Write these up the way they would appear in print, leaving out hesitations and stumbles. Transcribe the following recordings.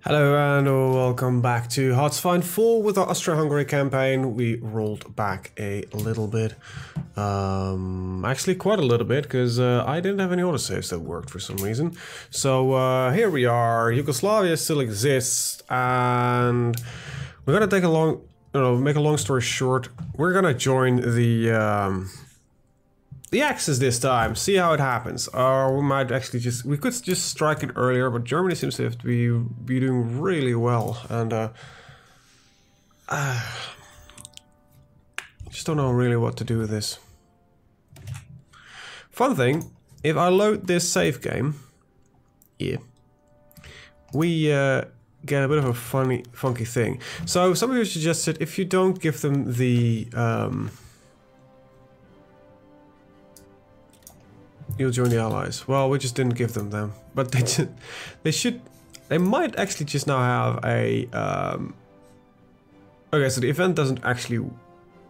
Hello and welcome back to HoI4 with our Austria-Hungary campaign. We rolled back a little bit, actually quite a little bit, because I didn't have any autosaves that worked for some reason. So here we are. Yugoslavia still exists, and we're gonna take make a long story short. We're gonna join the Axis this time, see how it happens. Or we might actually we could just strike it earlier, but Germany seems to have to be doing really well, and just don't know really what to do with this. Fun thing, if I load this save game, yeah, we get a bit of a funky thing. So some of you suggested if you don't give them the you'll join the Allies. Well, we just didn't give them, but they might actually just now have a, okay, so the event doesn't actually,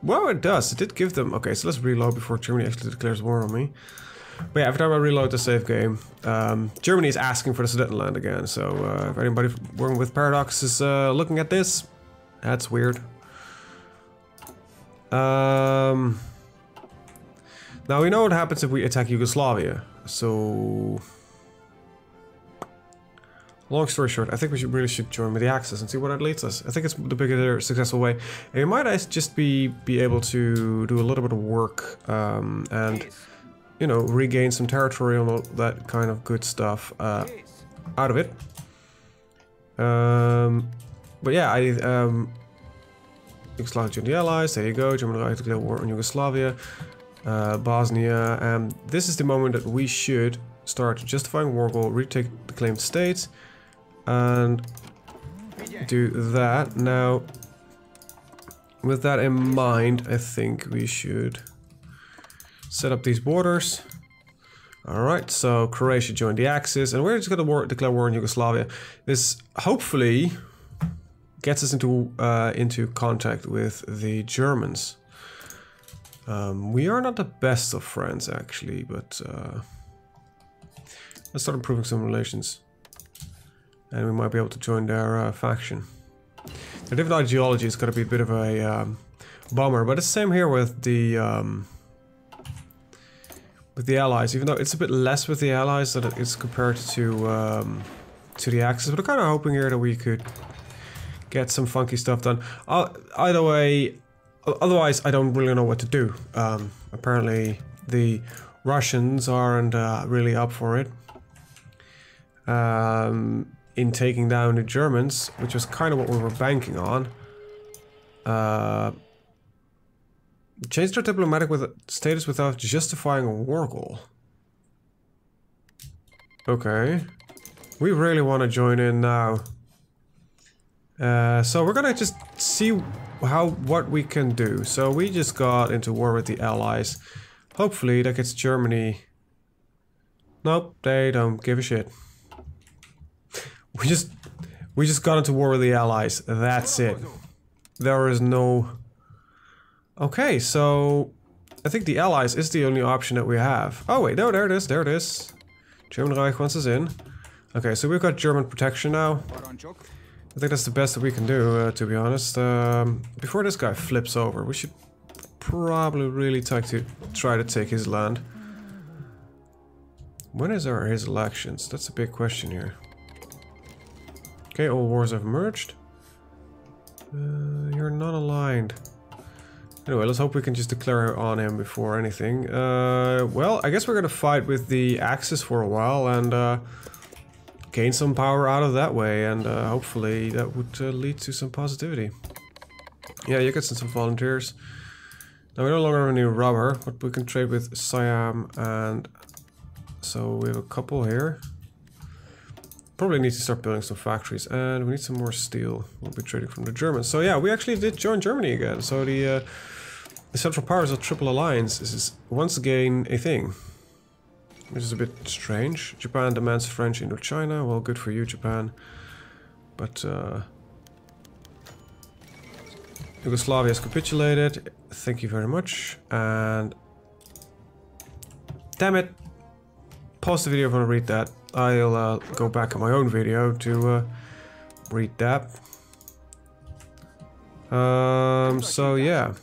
well, it does, it did give them, okay, so let's reload before Germany actually declares war on me. But yeah, every time I reload the save game, Germany is asking for the Sudetenland again, so if anybody working with Paradox is looking at this, that's weird. Now we know what happens if we attack Yugoslavia, so long story short, I think we really should join with the Axis and see where that leads us. I think it's the bigger successful way. And we might just be able to do a little bit of work and, you know, regain some territory and all that kind of good stuff out of it. But yeah, Yugoslavia joined the Allies, there you go, Germany right to declare war on Yugoslavia. Bosnia, and this is the moment that we should start justifying war goal, retake the claimed states, and do that. Now, with that in mind, I think we should set up these borders. Alright, so Croatia joined the Axis, and we're just gonna declare war on Yugoslavia. This hopefully gets us into contact with the Germans. We are not the best of friends, actually, but let's start improving some relations. And we might be able to join their faction. Their different ideology is going to be a bit of a bummer, but it's the same here with the Allies, even though it's a bit less with the Allies than it is compared to the Axis. But I'm kind of hoping here that we could get some funky stuff done. Either way, otherwise, I don't really know what to do. Apparently, the Russians aren't really up for it. In taking down the Germans, which was kind of what we were banking on. Change their diplomatic status without justifying a war goal. Okay. We really want to join in now. So we're gonna just see what we can do. So we just got into war with the Allies. Hopefully that gets Germany. Nope, they don't give a shit. We just got into war with the Allies. That's it. There is no. Okay, so I think the Allies is the only option that we have. Oh wait, no, there it is. There it is. German Reich wants us in. Okay, so we've got German protection now. I think that's the best that we can do, to be honest. Before this guy flips over, we should probably really try to take his land. When is his elections? That's a big question here. Okay, all wars have merged. You're not aligned. Anyway, let's hope we can just declare on him before anything. Well, I guess we're gonna fight with the Axis for a while and gain some power out of that way, and hopefully that would lead to some positivity. Yeah, you get some volunteers. Now we no longer have any rubber, but we can trade with Siam, and so we have a couple here. Probably need to start building some factories, and we need some more steel. We'll be trading from the Germans. So yeah, we actually did join Germany again. So the Central Powers of Triple Alliance is once again a thing. Which is a bit strange. Japan demands French Indochina. Well, good for you, Japan. But Yugoslavia has capitulated. Thank you very much. And damn it! Pause the video if you want to read that. I'll go back on my own video to Read that. So yeah.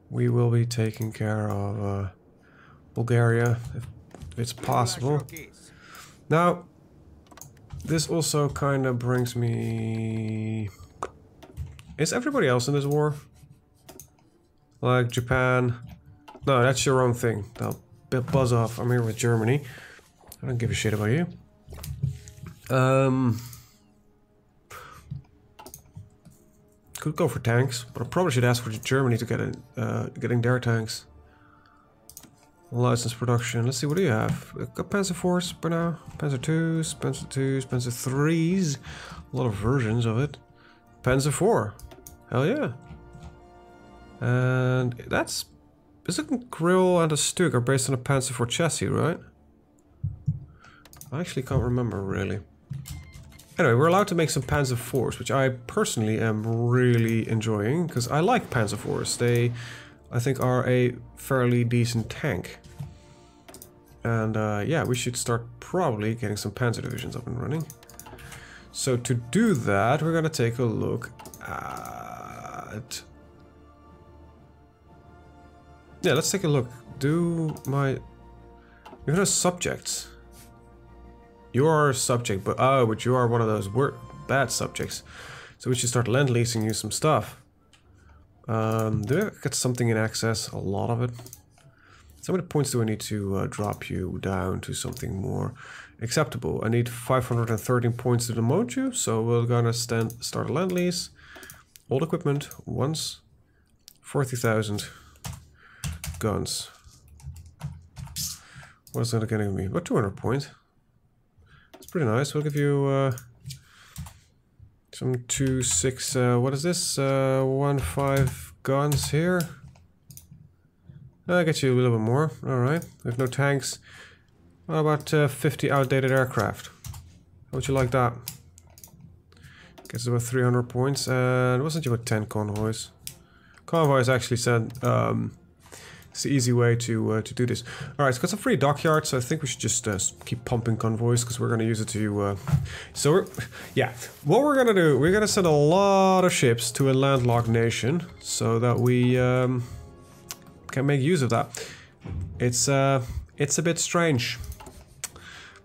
We will be taking care of Bulgaria if it's possible. Now, this also kind of brings me... Is everybody else in this war? Like Japan? No, that's your own thing. They'll buzz off. I'm here with Germany. I don't give a shit about you. Could go for tanks, but I probably should ask for Germany to get getting their tanks. License production. Let's see, what do you have? Got Panzer IVs by now. Panzer IIs, Panzer IIs, Panzer IIIs. A lot of versions of it. Panzer IV. Hell yeah. And that's... Isn't Grill and a Stug are based on a Panzer IV chassis, right? I actually can't remember, really. Anyway, we're allowed to make some Panzer IVs, which I personally am really enjoying, because I like Panzer IVs. They, I think, are a fairly decent tank. And yeah, we should start probably getting some Panzer divisions up and running. So to do that, we're gonna take a look at... Yeah, let's take a look. Do my... You have subjects. You are a subject, but but you are one of those bad subjects. So we should start lend-leasing you some stuff. Do I get something in access? A lot of it. So how many points do I need to drop you down to something more acceptable? I need 513 points to demote you, so we're gonna start a lend-lease. Old equipment, once. 40,000 guns. What is that gonna give me? About 200 points. Pretty nice. We'll give you some 2.6. What is this? 1.5 guns here. I'll get you a little bit more. All right. We have no tanks. What about 50 outdated aircraft? How would you like that? Gets about 300 points. And wasn't you about 10 convoys? Convoys actually said. It's the easy way to do this. Alright, it's got some free dockyards, so I think we should just keep pumping convoys, because we're going to use it to... yeah, what we're going to do, we're going to send a lot of ships to a landlocked nation, so that we can make use of that. It's a bit strange.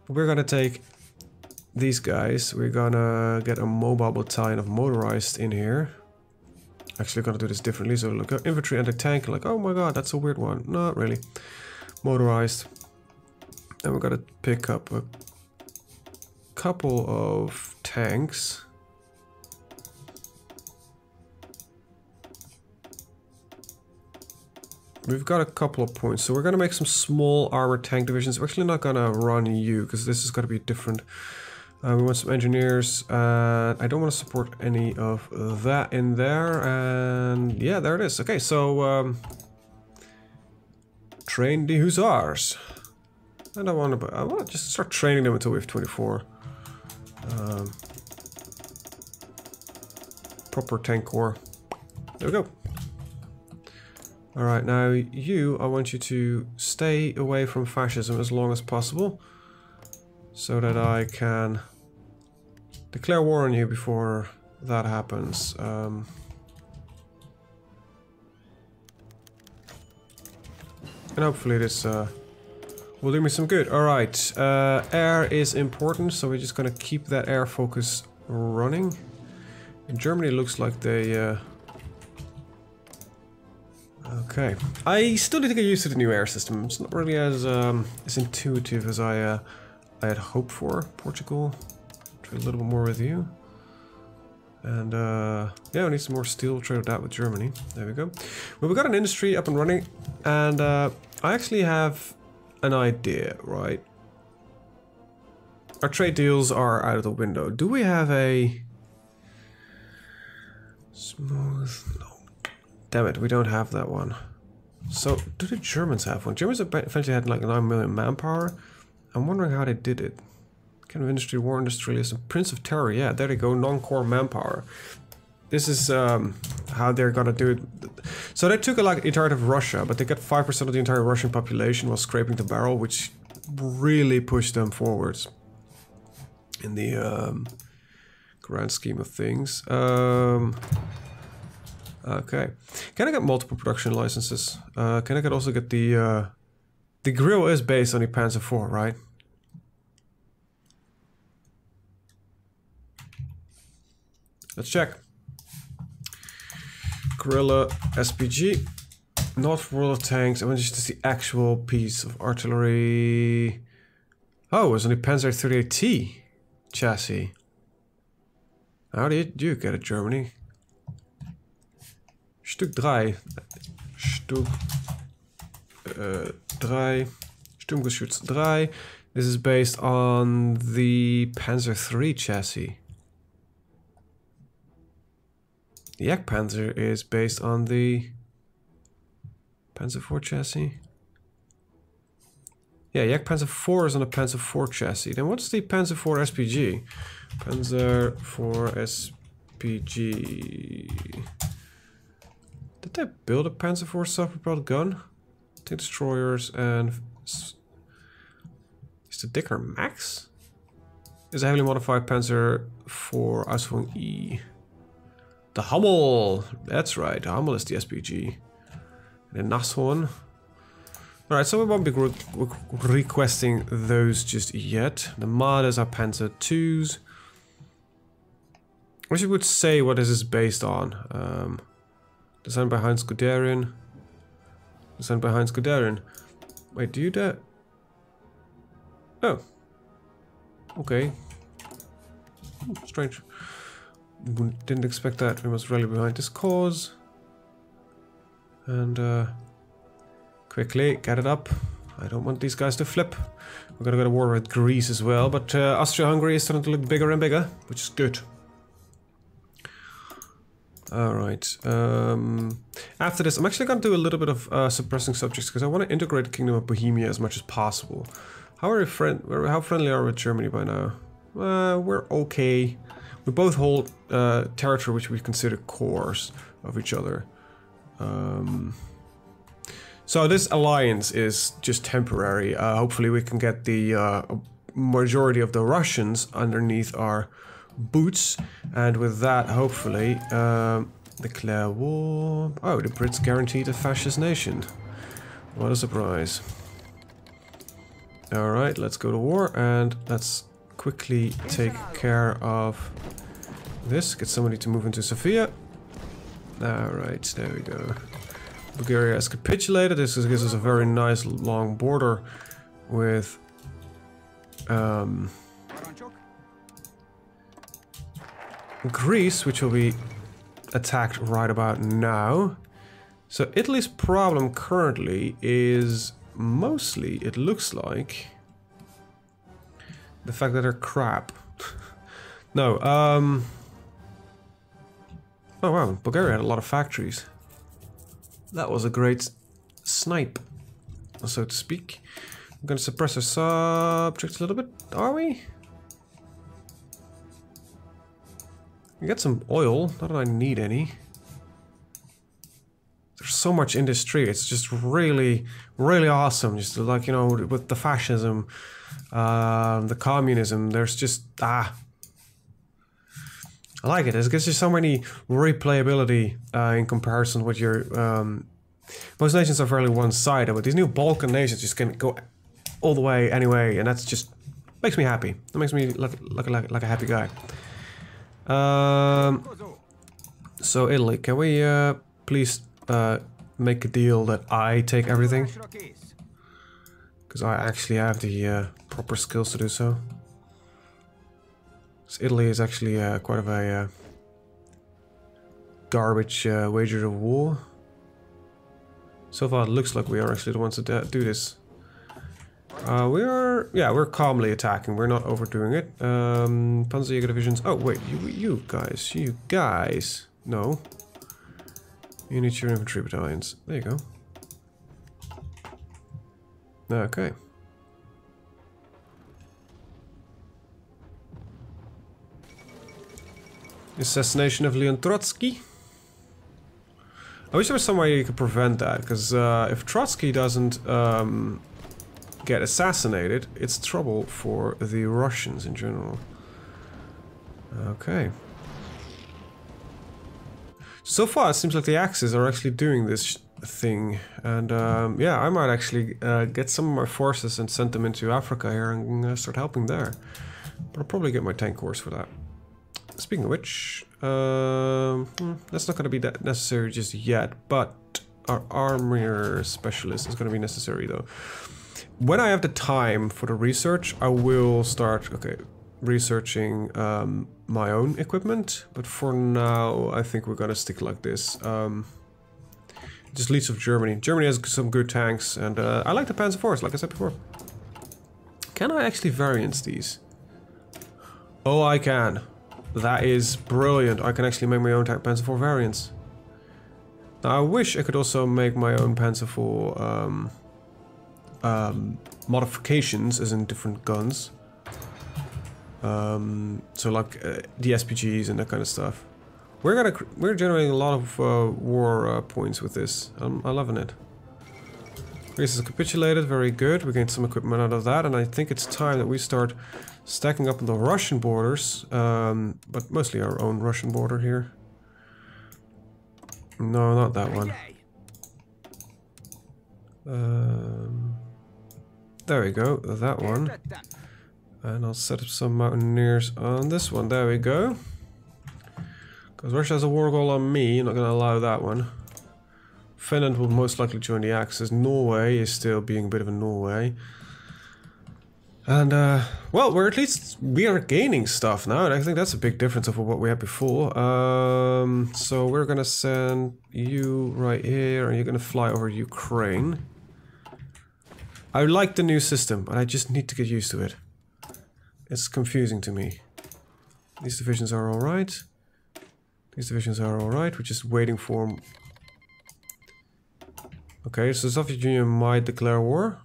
But we're going to take these guys, we're going to get a mobile battalion of motorized in here. Actually, gonna do this differently. So look at infantry and a tank. Like, oh my god, that's a weird one. Not really. Motorized. And we're gonna pick up a couple of tanks. We've got a couple of points, so we're gonna make some small armored tank divisions. We're actually not gonna run you because this is gonna be different. We want some engineers. I don't want to support any of that in there. And yeah, there it is. Okay, so train the hussars. And I want to just start training them until we have 24. Proper tank corps. There we go. All right, now I want you to stay away from fascism as long as possible, so that I can declare war on you before that happens. And hopefully this will do me some good. Alright, air is important, so we're just gonna keep that air focus running. In Germany it looks like they... Okay. I still need to get used to the new air system. It's not really as intuitive as I had hoped for. Portugal. A little bit more with you, and yeah, we need some more steel. We'll trade that with Germany. There we go. Well, we got an industry up and running, and I actually have an idea, right? Our trade deals are out of the window. Do we have a smooth? No. Damn it, we don't have that one. So, do the Germans have one? Germans eventually had like 9 million manpower. I'm wondering how they did it. Kind of industry, war industrialism, Prince of Terror, yeah, there they go, non-core manpower. This is how they're gonna do it. So they took like the entirety of Russia, but they got 5% of the entire Russian population while scraping the barrel, which really pushed them forwards in the grand scheme of things. Okay. Can I get multiple production licenses? Can I also get the grill is based on the Panzer IV, right? Let's check. Guerrilla SPG. Not World of Tanks. I want just to see actual piece of artillery. Oh, it's only Panzer 38T chassis. How did you get it, Germany? Stück 3. Stück 3. Sturmgeschütz 3. This is based on the Panzer 3 chassis. The Jagdpanzer is based on the Panzer 4 chassis. Yeah, Jagdpanzer 4 is on a Panzer 4 chassis. Then what's the Panzer 4 SPG? Panzer 4 SPG. Did they build a Panzer 4 self-propelled gun? Tank destroyers and... Is the Dicker Max? Is a heavily modified Panzer 4 Ausführung E. The Hummel! That's right, the Hummel is the SPG. And the Nashorn. Alright, so we won't be requesting those just yet. The Marder's are Panzer 2s. I wish you would say what this is based on. Designed by Heinz Guderian. Designed by Heinz Guderian. Wait, do you that? Oh. Okay. Strange. Didn't expect that. We must rally behind this cause. And quickly get it up. I don't want these guys to flip. We're gonna go to war with Greece as well, but Austria-Hungary is starting to look bigger and bigger, which is good. Alright. After this, I'm actually gonna do a little bit of suppressing subjects because I want to integrate the Kingdom of Bohemia as much as possible. How friendly are we with Germany by now? We're okay. We both hold territory which we consider cores of each other. So this alliance is just temporary. Hopefully we can get the majority of the Russians underneath our boots, and with that, hopefully, declare war. Oh, the Brits guaranteed a fascist nation. What a surprise. Alright, let's go to war, and let's quickly take care of this. Get somebody to move into Sofia. Alright, there we go. Bulgaria has capitulated. This gives us a very nice long border with Greece, which will be attacked right about now. So Italy's problem currently is mostly, it looks like, the fact that they're crap. No, oh wow, Bulgaria had a lot of factories. That was a great snipe, so to speak. I'm gonna suppress our subjects a little bit, are we? We got some oil, not that I need any. There's so much industry, it's just really, really awesome. Just like, you know, with the fascism, the communism, there's just, I like it. It gives you so many replayability in comparison with your... most nations are fairly one-sided, but these new Balkan nations just can go all the way anyway, and that's just makes me happy. That makes me like a happy guy. So Italy, can we please make a deal that I take everything? Because I actually have the proper skills to do so. Italy is actually quite of a garbage wager of war. So far it looks like we are actually the ones that do this. We're calmly attacking, we're not overdoing it. Panzerjäger divisions. Oh wait, you guys. No. You need your infantry battalions. There you go. Okay. Assassination of Leon Trotsky. I wish there was some way you could prevent that, because if Trotsky doesn't get assassinated, it's trouble for the Russians in general. Okay. So far, it seems like the Axis are actually doing this thing, and yeah, I might actually get some of my forces and send them into Africa here and start helping there. But I'll probably get my tank corps for that. Speaking of which, that's not going to be that necessary just yet, but our armor specialist is going to be necessary though. When I have the time for the research, I will start, researching my own equipment, but for now I think we're gonna stick like this. Just leads of Germany. Germany has some good tanks, and I like the Panzer IVs, like I said before. Can I actually variance these? Oh, I can. That is brilliant. I can actually make my own Panzer IV variants. Now, I wish I could also make my own Panzer IV modifications, as in different guns. So like the SPGs and that kind of stuff. We're generating a lot of war points with this. I'm loving it. Greece has capitulated, very good. We gained some equipment out of that, and I think it's time that we start stacking up on the Russian borders, but mostly our own Russian border here. No, not that one. There we go, that one. And I'll set up some mountaineers on this one. There we go. Because Russia has a war goal on me, I'm not going to allow that one. Finland will most likely join the Axis. Norway is still being a bit of a Norway. And, well, we are gaining stuff now, and I think that's a big difference of what we had before. So we're going to send you right here, and you're going to fly over Ukraine. I like the new system, but I just need to get used to it. It's confusing to me. These divisions are alright. These divisions are alright. We're just waiting for... Okay, so the Soviet Union might declare war.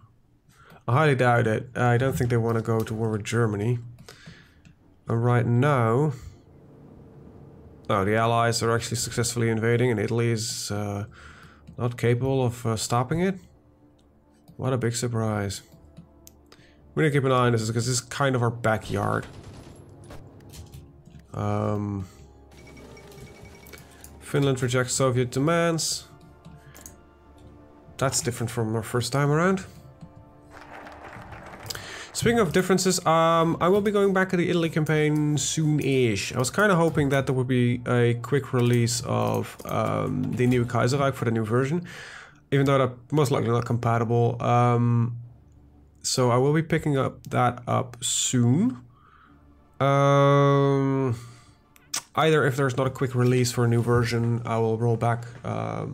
I highly doubt it. I don't think they want to go to war with Germany. And right now... Oh, the Allies are actually successfully invading, and Italy is not capable of stopping it. What a big surprise. We need to keep an eye on this because this is kind of our backyard. Finland rejects Soviet demands. That's different from our first time around. Speaking of differences, I will be going back to the Italy campaign soon-ish. I was kind of hoping that there would be a quick release of the new Kaiserreich for the new version, even though they're most likely not compatible. So I will be picking that up soon. Either if there's not a quick release for a new version, I will roll back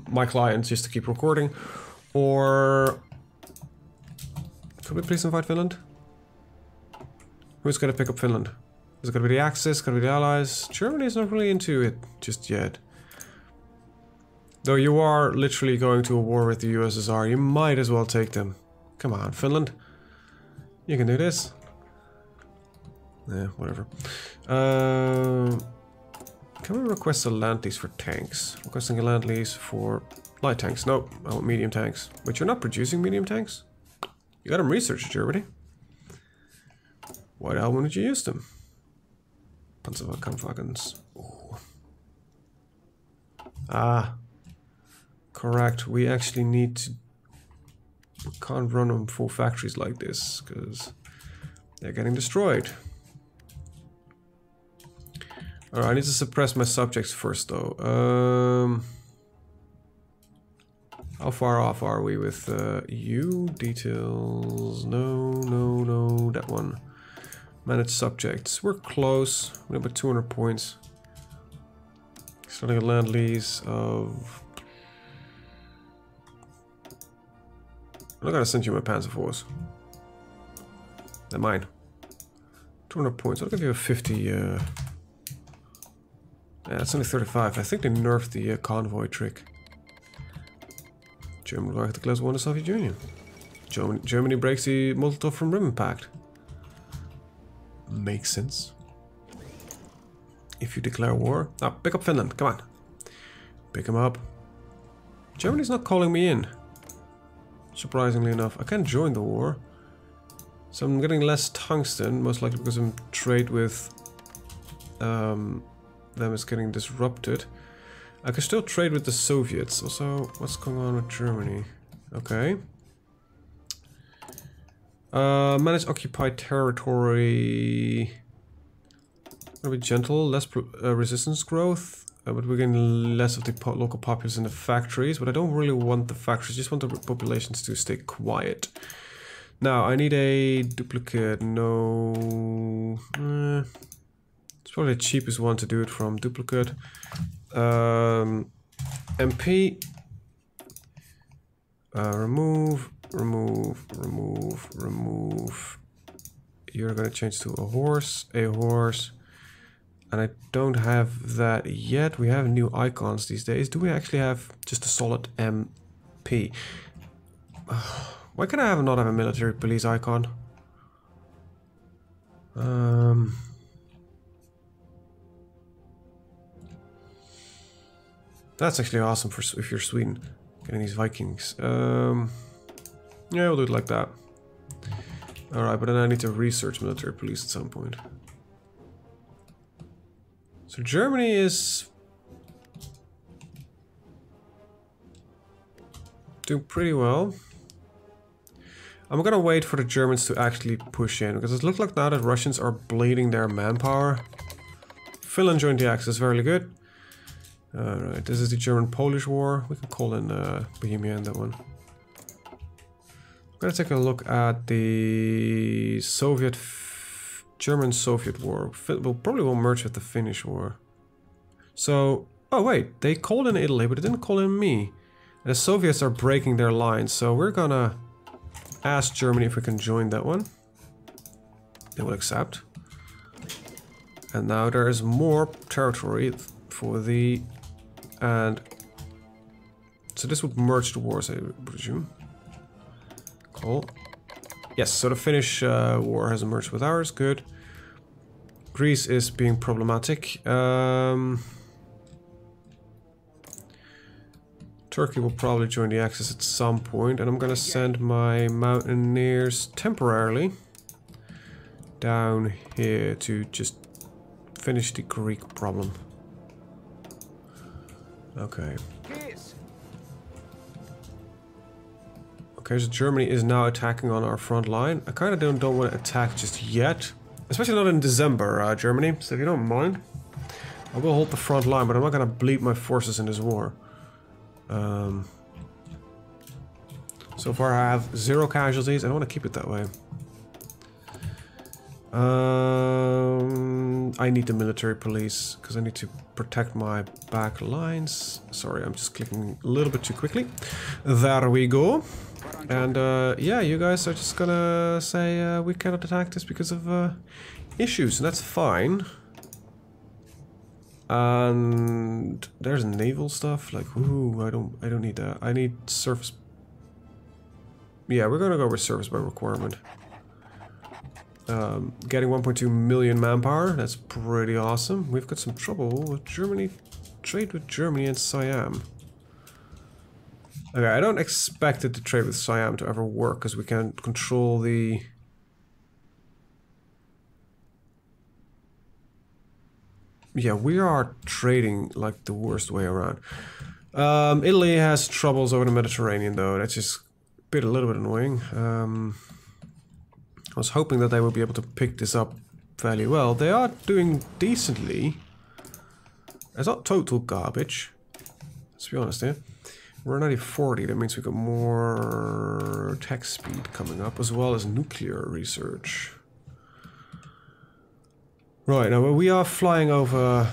my clients just to keep recording, or... Could we please invite Finland? Who's gonna pick up Finland? Is it gonna be the Axis? Gonna be the Allies? Germany's not really into it just yet. Though you are literally going to a war with the USSR, you might as well take them. Come on, Finland. You can do this. Yeah, whatever. Can we request a land lease for tanks? Requesting a land lease for light tanks. Nope, I want medium tanks. But you're not producing medium tanks? You got them researched, Germany. Why the hell wouldn't you use them? Panzerwagens. Ah. Correct. We actually need to... We can't run them full factories like this, because they're getting destroyed. Alright, I need to suppress my subjects first, though. How far off are we with you? Details. No, that one. Manage subjects. We're close. We have about 200 points. Starting a land lease of... I'm not gonna send you my Panzer IVs. They're mine. 200 points. I'll give you a 50. Yeah, it's only 35. I think they nerfed the convoy trick. Germany will declares war on the Soviet Union. Germany breaks the Molotov-Ribbentrop Pact. Makes sense. If you declare war... Now, pick up Finland. Come on. Pick him up. Germany's not calling me in. Surprisingly enough. I can't join the war. So I'm getting less tungsten, most likely because I'm trade with them is getting disrupted. I can still trade with the Soviets. Also, what's going on with Germany? Okay. Manage occupied territory. Gonna be gentle, less resistance growth, but we're getting less of the local populace in the factories. But I don't really want the factories, just want the populations to stay quiet. Now I need a duplicate. No, it's probably the cheapest one to do it from. Duplicate. MP. Remove. You're gonna change to a horse. And I don't have that yet. We have new icons these days. Do we actually have just a solid MP? Why can I not have a military police icon? That's actually awesome for if you're Sweden, getting these Vikings. Yeah, we'll do it like that. All right, but then I need to research military police at some point. So Germany is doing pretty well. I'm gonna wait for the Germans to actually push in, because it looks like now that Russians are bleeding their manpower. Finland joined the Axis, very good. Alright, this is the German-Polish War. We can call in Bohemia in that one. I'm gonna take a look at the German-Soviet War. We'll probably merge with the Finnish War. So, oh wait, they called in Italy, but they didn't call in me. And the Soviets are breaking their lines, so we're gonna ask Germany if we can join that one. They will accept. And now there is more territory for the... And... So this would merge the wars, I presume. Cool. Yes, so the Finnish war has merged with ours, good. Greece is being problematic. Turkey will probably join the Axis at some point, and I'm gonna send my mountaineers temporarily down here to just finish the Greek problem. Okay. Okay, so Germany is now attacking on our front line. I kind of don't want to attack just yet, especially not in December, Germany. So if you don't mind, I will hold the front line, but I'm not gonna bleed my forces in this war. So far I have 0 casualties. I don't want to keep it that way. I need the military police because I need to protect my back lines. Sorry, I'm just clicking a little bit too quickly. There we go. And yeah, you guys are just gonna say we cannot attack this because of issues, and that's fine. And there's naval stuff, like, ooh, I don't need that. I need surface. Yeah, we're gonna go with service by requirement. Getting 1.2 million manpower, that's pretty awesome. We've got some trouble with Germany, trade with Germany and Siam. Okay, I don't expect it to trade with Siam to ever work, because we can't control the... Yeah, we are trading like the worst way around. Italy has troubles over the Mediterranean, though. That's just a little bit annoying. I was hoping that they would be able to pick this up fairly well. They are doing decently. It's not total garbage. Let's be honest here. We're 9040. That means we got more tech speed coming up, as well as nuclear research. Right, now we are flying over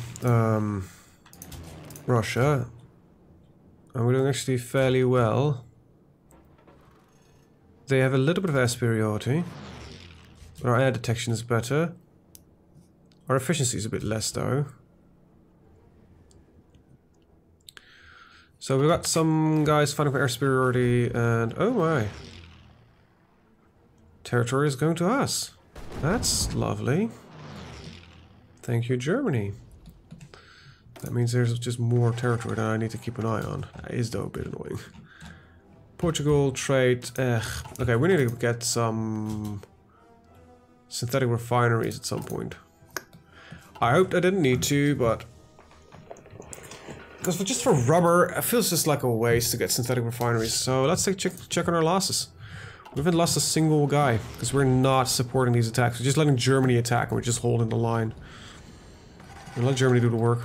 Russia, and we're doing actually fairly well. They have a little bit of air superiority, but our air detection is better. Our efficiency is a bit less, though. So we've got some guys fighting for air superiority, and oh my. Territory is going to us. That's lovely. Thank you, Germany. That means there's just more territory that I need to keep an eye on. That is, though, a bit annoying. Portugal, trade... Okay, we need to get some synthetic refineries at some point. I hoped I didn't need to, but... Because just for rubber, it feels just like a waste to get synthetic refineries. So let's take check on our losses. We haven't lost a single guy, because we're not supporting these attacks. We're just letting Germany attack, and we're just holding the line. And let Germany do the work.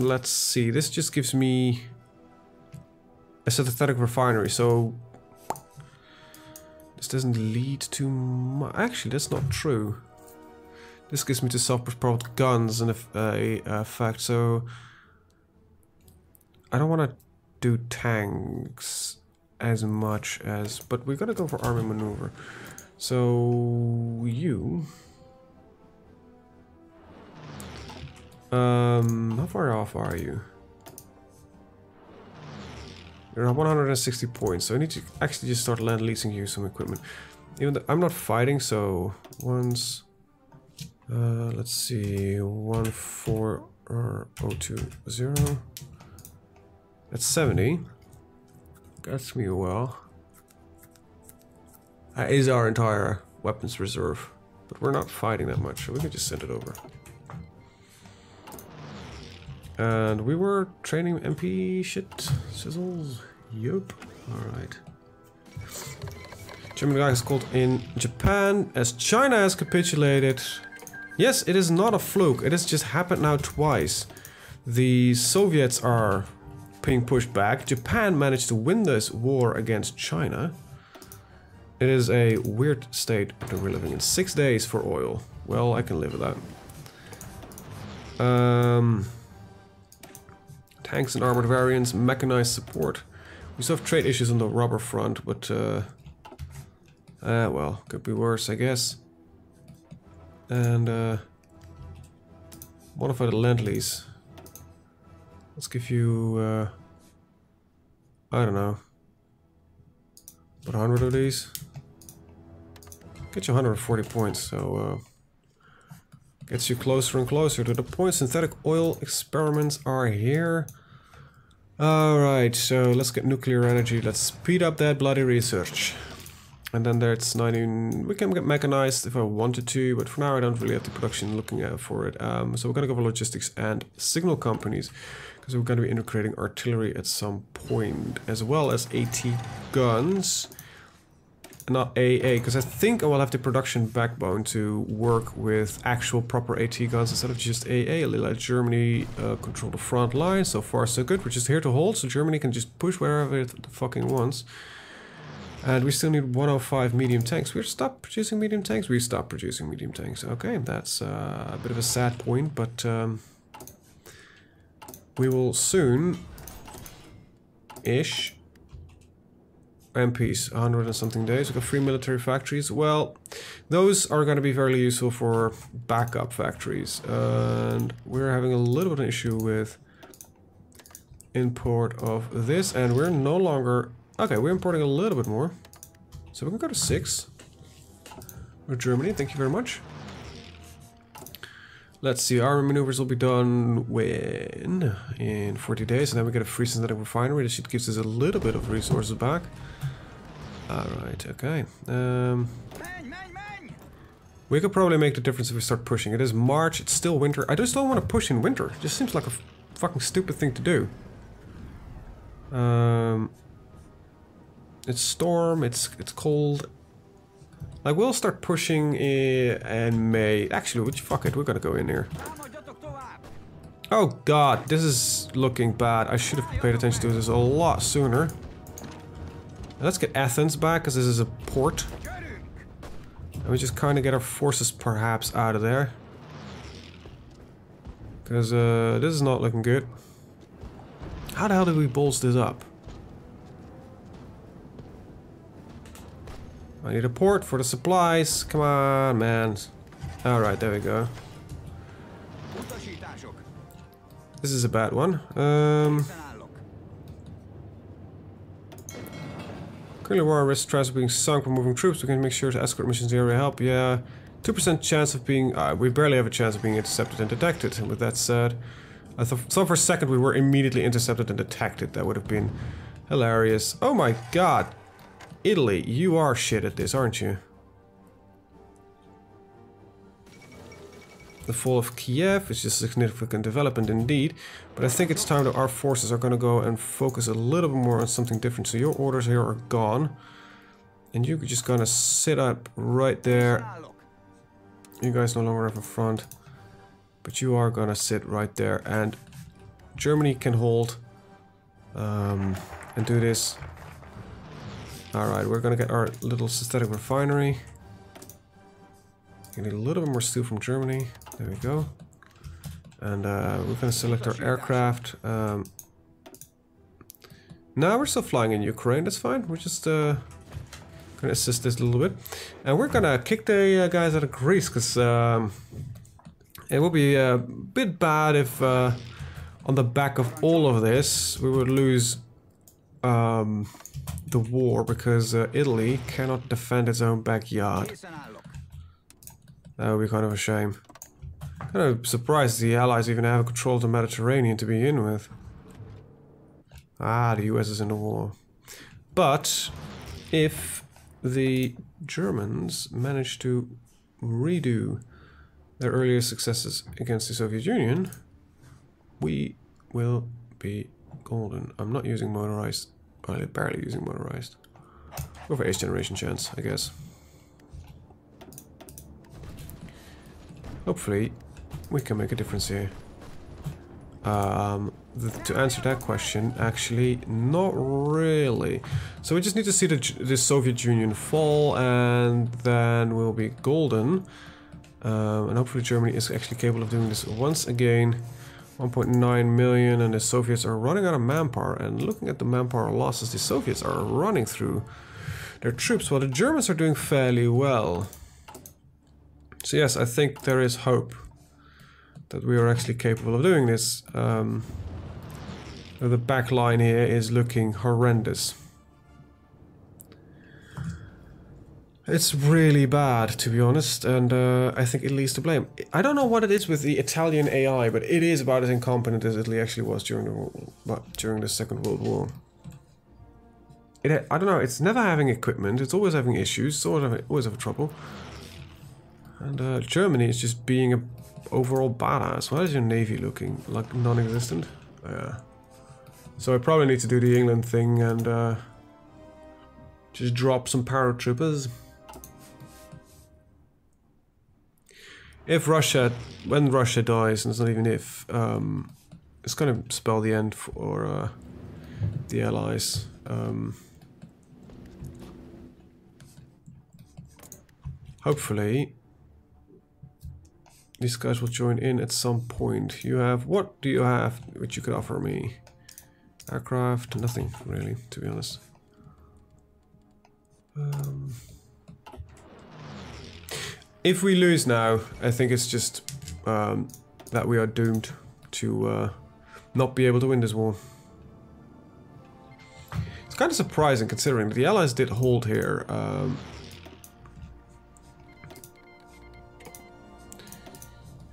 Let's see. This just gives me a synthetic refinery, so this doesn't lead to much. Actually, that's not true. This gives me to self-propelled guns in effect, so I don't want to do tanks as much as, but we're gonna go for army maneuver. So you. How far off are you? You're at 160 points, so I need to actually just start land leasing you some equipment. Even though I'm not fighting, so once, let's see, 14020. That's 70. That's me well. That is our entire weapons reserve, but we're not fighting that much, so we can just send it over. And we were training MP shit sizzles. Yup. Alright. German guy is called in Japan as China has capitulated. Yes, it is not a fluke. It has just happened now twice. The Soviets are being pushed back. Japan managed to win this war against China. It is a weird state that we're living in. 6 days for oil. Well, I can live with that. Tanks and armored variants, mechanized support. We still have trade issues on the rubber front, but well, could be worse, I guess. And modify the land lease. Let's give you I don't know, about 100 of these. Get you 140 points, so gets you closer and closer to the point. Synthetic oil experiments are here. Alright, so let's get nuclear energy. Let's speed up that bloody research. And then there's 19... We can get mechanized if I wanted to, but for now I don't really have the production looking out for it. So we're gonna go for logistics and signal companies, because we're gonna be integrating artillery at some point, as well as AT guns. Not AA, because I think I will have the production backbone to work with actual proper AT guns instead of just AA. Let Germany control the front line. So far so good. We're just here to hold, so Germany can just push wherever it fucking wants. And we still need 105 medium tanks. We stopped producing medium tanks? We stopped producing medium tanks. Okay, that's a bit of a sad point, but we will soon-ish... MPs, 100 and something days. We've got 3 military factories. Well, those are going to be very useful for backup factories. And we're having a little bit of an issue with import of this. And we're no longer... Okay, we're importing a little bit more. So we can go to 6. With Germany, thank you very much. Let's see, army maneuvers will be done when? In 40 days. And then we get a free synthetic refinery. This gives us a little bit of resources back. Alright, okay. We could probably make the difference if we start pushing. It is March, it's still winter. I just don't want to push in winter. It just seems like a fucking stupid thing to do. It's storm, it's cold. Like, we'll start pushing in May. Actually, fuck it, we're gonna go in here. Oh god, this is looking bad. I should have paid attention to this a lot sooner. Let's get Athens back, because this is a port. And we just kind of get our forces perhaps out of there. Because this is not looking good. How the hell did we bolster this up? I need a port for the supplies. Come on, man. Alright, there we go. This is a bad one. Currently war risk tries being sunk when moving troops. We can make sure to escort missions in the area help. Yeah. 2% chance of being... we barely have a chance of being intercepted and detected. And with that said... I thought for a second we were immediately intercepted and detected. That would have been hilarious. Oh my god. Italy, you are shit at this, aren't you? The fall of Kiev is just a significant development indeed, but I think it's time that our forces are going to go and focus a little bit more on something different. So your orders here are gone, and you're just going to sit up right there. You guys no longer have a front, but you are going to sit right there, and Germany can hold and do this. Alright, we're going to get our little synthetic refinery. We need a little bit more steel from Germany. There we go. And we're going to select our aircraft. Now we're still flying in Ukraine, that's fine. We're just going to assist this a little bit. And we're going to kick the guys out of Greece, because it would be a bit bad if on the back of all of this we would lose the war, because Italy cannot defend its own backyard. That would be kind of a shame. Kind of surprised the Allies even have control of the Mediterranean to begin with. Ah, the US is in the war. But if the Germans manage to redo their earlier successes against the Soviet Union, we will be golden. I'm not using motorized. Well, barely using motorized. Go for 8th generation chance, I guess. Hopefully, we can make a difference here. To answer that question, actually, not really. So we just need to see the Soviet Union fall, and then we'll be golden. And hopefully Germany is actually capable of doing this once again. 1.9 million, and the Soviets are running out of manpower. And looking at the manpower losses, the Soviets are running through their troops, while the Germans are doing fairly well. So yes, I think there is hope that we are actually capable of doing this. The back line here is looking horrendous. It's really bad, to be honest, and I think Italy's to blame. I don't know what it is with the Italian AI, but it is about as incompetent as Italy actually was during the Second World War. I don't know, it's never having equipment, it's always having issues, it's always having trouble. And Germany is just being an overall badass. Why is your navy looking like non-existent? Yeah. So I probably need to do the England thing and just drop some paratroopers. If Russia, when Russia dies, and it's not even if, it's going to spell the end for the Allies. Hopefully, these guys will join in at some point. You have, what do you have which you could offer me? Aircraft? Nothing really, to be honest. If we lose now, I think it's just that we are doomed to not be able to win this war. It's kind of surprising considering that the Allies did hold here.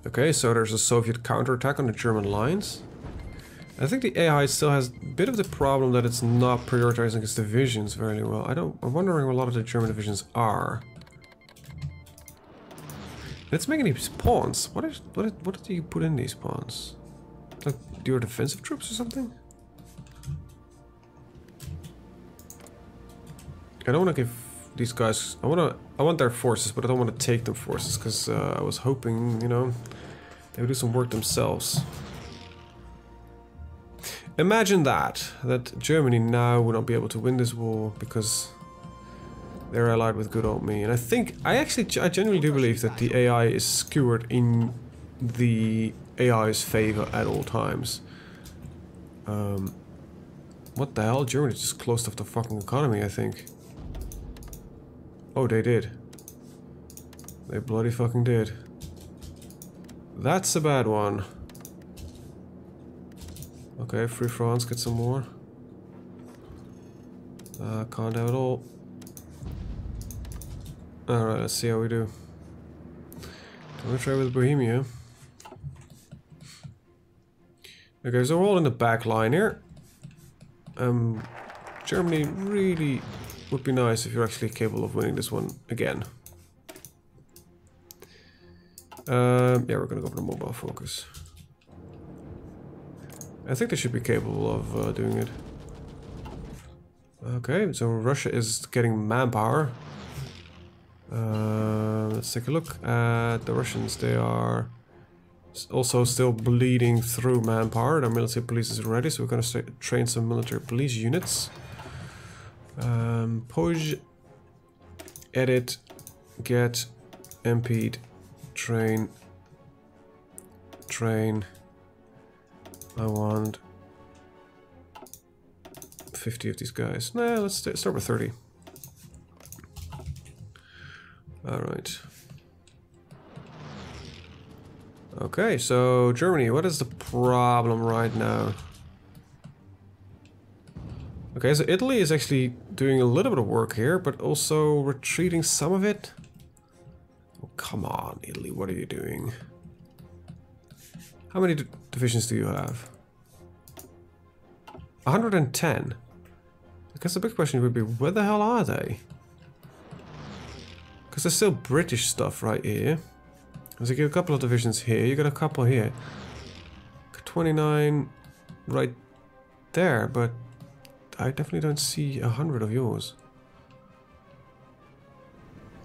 Okay, so there's a Soviet counterattack on the German lines. I think the AI still has a bit of the problem that it's not prioritizing its divisions very well. I'm wondering where a lot of the German divisions are. It's making these pawns. What do you put in these pawns? Like your defensive troops or something? I don't want to give these guys. I want their forces, but I don't want to take them forces because I was hoping, you know, they would do some work themselves. Imagine that Germany now would not be able to win this war because they're allied with good old me. And I genuinely do believe that the AI is skewered in the AI's favor at all times. What the hell? Germany just closed off the fucking economy, I think. Oh, they did. They bloody fucking did. That's a bad one. Okay, Free France, get some more. Can't have it all. Alright, let's see how we do. I'm gonna try with Bohemia. Okay, so we're all in the back line here. Germany really would be nice if you're actually capable of winning this one again. Yeah, we're gonna go for the mobile focus. I think they should be capable of doing it. Okay, so Russia is getting manpower. Let's take a look at the Russians. They are also still bleeding through manpower. Their military police is ready, so we're going to train some military police units. Push, edit, get, MP'd, train. I want 50 of these guys. Nah, let's start with 30. Alright. Okay, so Germany, what is the problem right now? Okay, so Italy is actually doing a little bit of work here, but also retreating some of it. Oh, come on, Italy, what are you doing? How many divisions do you have? 110. I guess the big question would be, where the hell are they? Because there's still British stuff right here. So you get a couple of divisions here, you got a couple here. 29 right there, but I definitely don't see 100 of yours.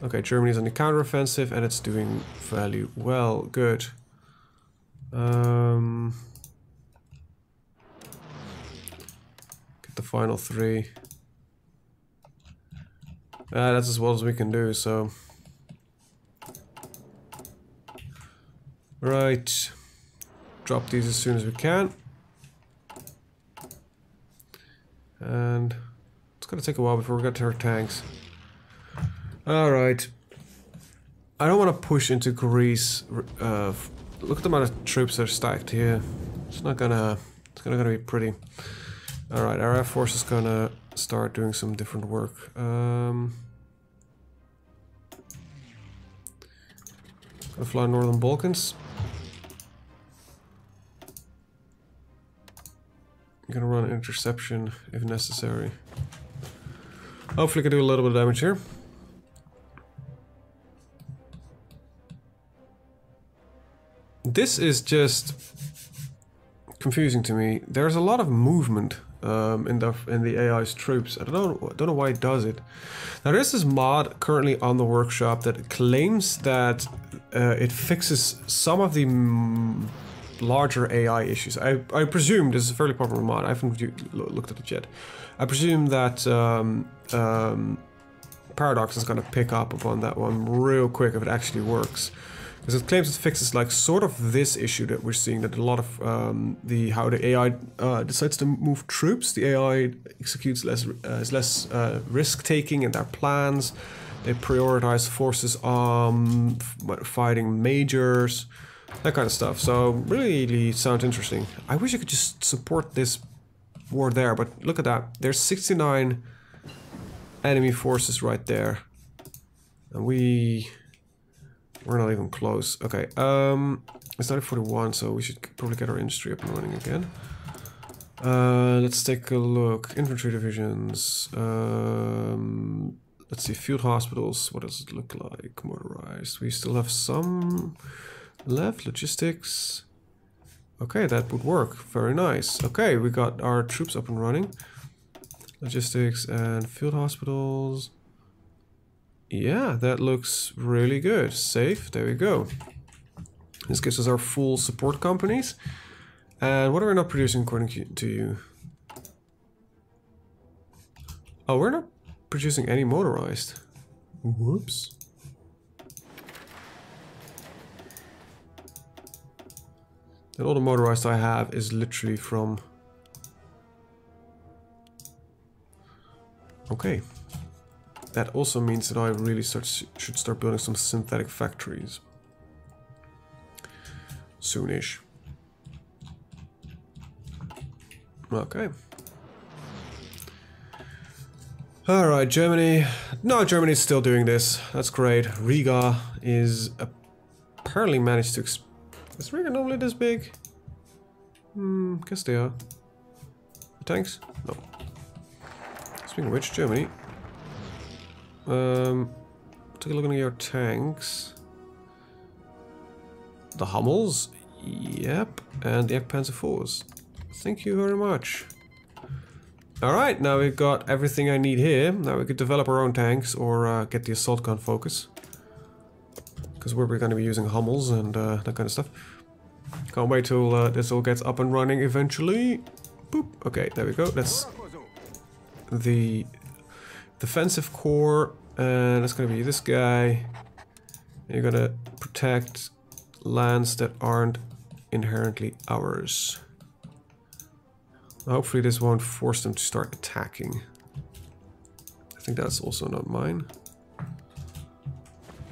Okay, Germany's on the counteroffensive and it's doing fairly well. Good. Get the final 3. That's as well as we can do, so... Right. Drop these as soon as we can. And it's gonna take a while before we get to our tanks. Alright. I don't want to push into Greece. Look at the amount of troops that are stacked here. It's not gonna be pretty. Alright, our Air Force is gonna start doing some different work. Gonna fly Northern Balkans. I'm gonna run an interception if necessary. Hopefully can do a little bit of damage here. This is just confusing to me. There's a lot of movement in the AI's troops. I don't know why it does it. Now there's this mod currently on the workshop that claims that it fixes some of the larger AI issues. I presume this is a fairly popular mod. I haven't looked at it yet. I presume that Paradox is going to pick up upon that one real quick if it actually works. Because it claims it fixes like sort of this issue that we're seeing, that a lot of how the AI decides to move troops. The AI executes is less risk-taking in their plans. They prioritize forces on fighting majors, that kind of stuff. So really sounds interesting. I wish I could just support this war there, but look at that. There's 69 enemy forces right there, and we're not even close. Okay, it's 9:41, so we should probably get our industry up and running again. Let's take a look. Infantry divisions. Let's see, field hospitals. What does it look like? Motorized. We still have some left. Logistics. Okay, that would work. Very nice. Okay, we got our troops up and running. Logistics and field hospitals. Yeah, that looks really good. Safe, there we go. This gives us our full support companies. And what are we not producing according to you? Oh, we're not producing any motorized. Whoops. And all the motorized I have is literally from... Okay. That also means that I really should start building some synthetic factories. Soonish. Okay. Alright, Germany. No, Germany's still doing this. That's great. Riga is apparently managed to... Is Riga normally this big? Guess they are. Tanks? No. Speaking of which, Germany. Take a look at your tanks. The Hummels, yep, and the Panzer IVs. Thank you very much. Alright, now we've got everything I need here. Now we could develop our own tanks or get the assault gun focus. Because we're going to be using Hummels and that kind of stuff. Can't wait till this all gets up and running eventually. Boop. Okay, there we go. That's the defensive core. And that's going to be this guy. You're going to protect lands that aren't inherently ours. Hopefully this won't force them to start attacking. I think that's also not mine.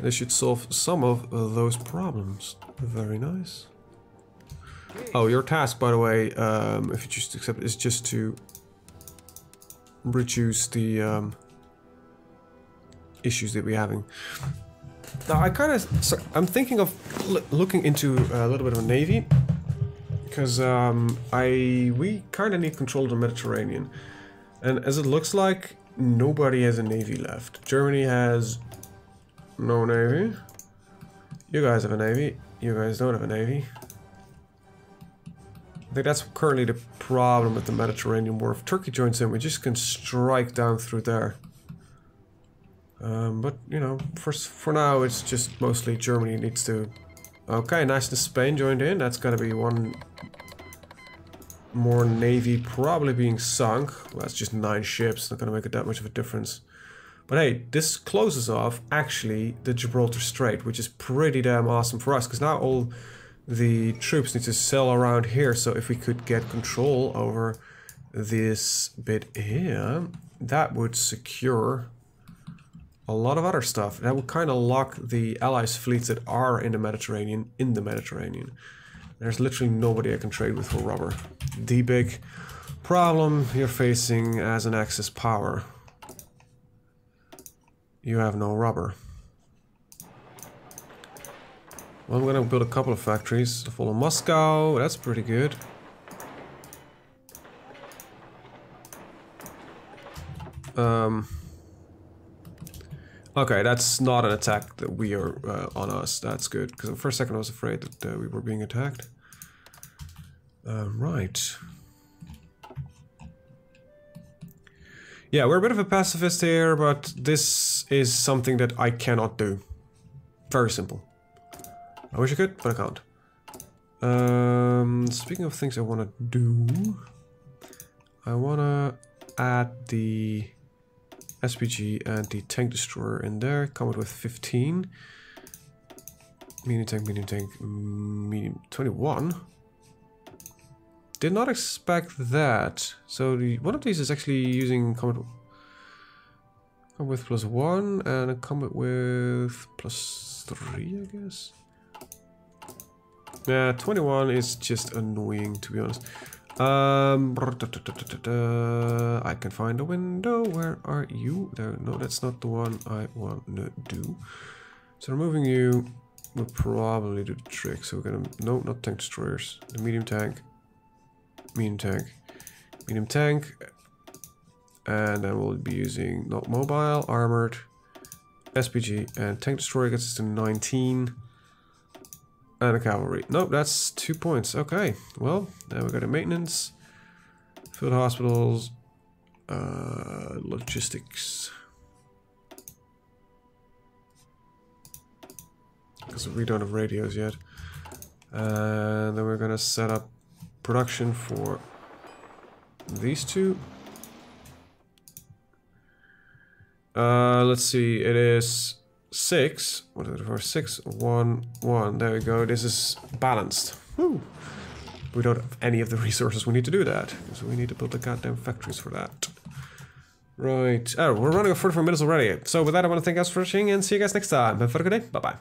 This should solve some of those problems. Very nice. Oh, your task, by the way, if you choose to accept it, is just to reduce the issues that we're having. Now, I'm thinking of looking into a little bit of a navy. Because we kind of need control of the Mediterranean. And as it looks like, nobody has a navy left. Germany has no navy. You guys have a navy. You guys don't have a navy. I think that's currently the problem with the Mediterranean War. If Turkey joins in, we just can strike down through there. But, you know, for now, it's just mostly Germany needs to... Okay, nice that Spain joined in. That's gotta be one more navy probably being sunk. Well, that's just 9 ships, not gonna make it that much of a difference. But hey, this closes off actually the Gibraltar Strait, which is pretty damn awesome for us, because now all the troops need to sail around here. So if we could get control over this bit here, that would secure a lot of other stuff. That would kind of lock the Allies' fleets that are in the Mediterranean in the Mediterranean. There's literally nobody I can trade with for rubber. The big problem you're facing as an Axis power. You have no rubber. Well, I'm gonna build a couple of factories. Follow Moscow, that's pretty good. Okay, that's not an attack that we are on us. That's good, because for a second I was afraid that we were being attacked. Right. Yeah, we're a bit of a pacifist here, but this is something that I cannot do. Very simple. I wish I could, but I can't. Speaking of things I want to do, I want to add the SPG and the tank destroyer in there. Come up with 15. Medium tank, medium 21. Did not expect that. So one of these is actually using combat with +1 and a combat with +3, I guess. Yeah, 21 is just annoying, to be honest. I can find a window. Where are you? There. No, that's not the one I want to do. So removing you will probably do the trick. So we're gonna... No, not tank destroyers. The medium tank. Medium tank. Medium tank. And then we'll be using not mobile, armored, SPG, and tank destroyer gets us to 19. And a cavalry. Nope, that's 2 points. Okay, well, then we got a maintenance, field hospitals, logistics. Because we don't have radios yet. And then we're gonna set up production for these two. Let's see, it is 6. What is it for? 6, 1, 1. There we go. This is balanced. Woo. We don't have any of the resources we need to do that. So we need to build the goddamn factories for that. Right. Oh, we're running 44 minutes already. So with that, I want to thank you guys for watching and see you guys next time. Have a good day. Bye-bye.